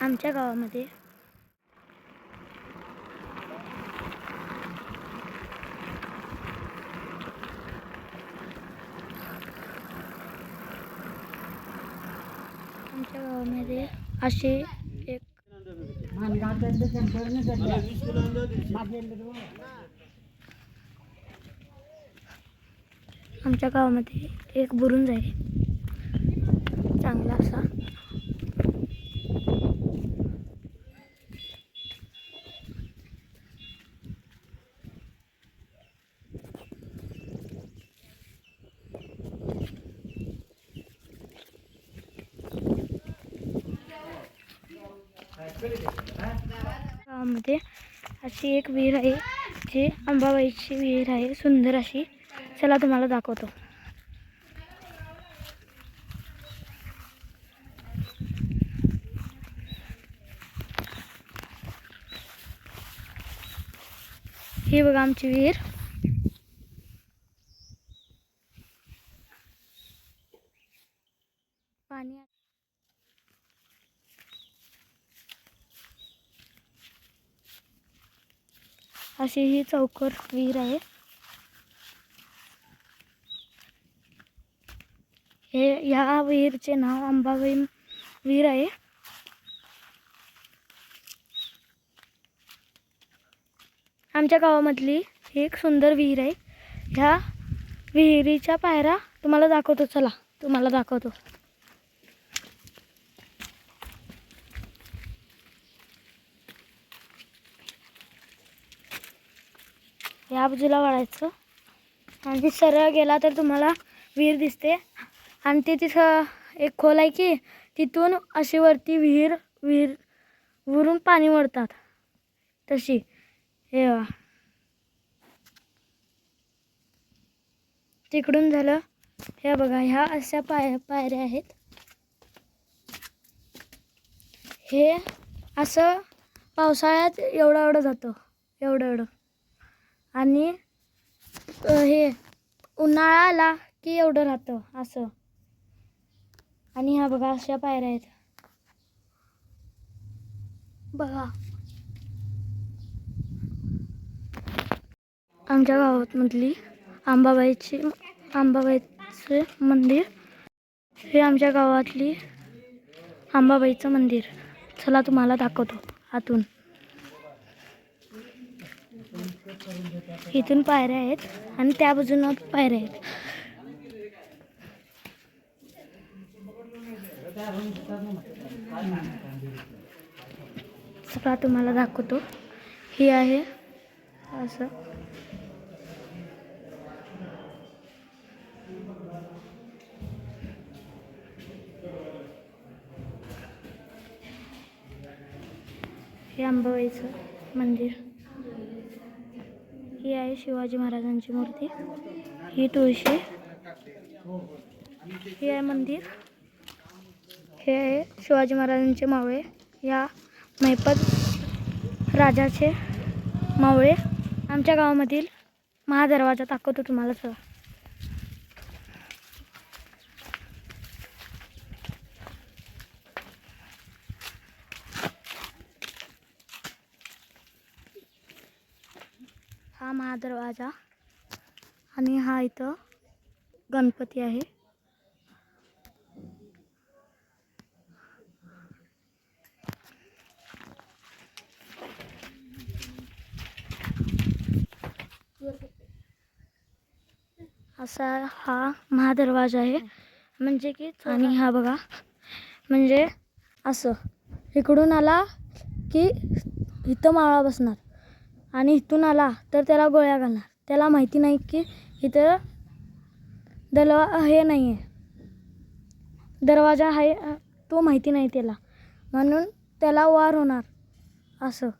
आमच्या गावामध्ये असे एक आमच्या गावामध्ये एक बुरुंज आहे चांगला असा. गावामध्ये अशी एक विहीर आहे जी अंबाबाईची विहीर आहे, सुंदर अशी. चला तुम्हाला दाखवतो. ही बघा आमची विहीर. पाणी अशी ही चौकोर विहीर आहे. ह्या विहीरचे नाव अंबाबाई विहीर आहे. आमच्या गावामधली एक सुंदर विहीर आहे. ह्या विहिरीच्या पायऱ्या तुम्हाला दाखवतो. चला तुम्हाला दाखवतो. या बाजूला वळायचं आणि सरळ गेला तर तुम्हाला विहीर दिसते. आणि ते तिथं एक खोल आहे की तिथून अशी वरती विहीर वरून पाणी वरतात तशी. हे तिकडून झालं. हे बघा ह्या अशा पायऱ्या आहेत. हे असं पावसाळ्यात एवढं जातं एवढं. आणि हे उन्हाळा आला की एवढं राहतं असं. आणि ह्या बघा अशा पायऱ्या आहेत बघा. आमच्या गावामधली अंबाबाईचे मंदिर. हे आमच्या गावातली अंबाबाईचं मंदिर. चला तुम्हाला दाखवतो आतून. इथून पायऱ्या आहेत आणि त्या बाजूनं पायऱ्या आहेत. सगळं तुम्हाला दाखवतो. ही आहे असं. हे अंबाबाईचं मंदिर. ही आहे शिवाजी महाराजांची मूर्ती. ही तुळशी. ही आहे मंदिर. हे आहे शिवाजी महाराजांचे मावळे. या महिपत राजाचे मावळे. आमच्या गावामधील महादरवाजा दाखवतो तुम्हाला. चला हा महादरवाजा. आणि हा इथं गणपती आहे. असा हा महादरवाजा आहे. म्हणजे की आणि हा बघा म्हणजे असं इकडून आला की इथं माळा बसणार आणि इथून आला तर त्याला गोळ्या घालणार. त्याला माहिती नाही की इथं हे नाही आहे, दरवाजा आहे तो माहिती नाही त्याला, म्हणून त्याला वार होणार असं.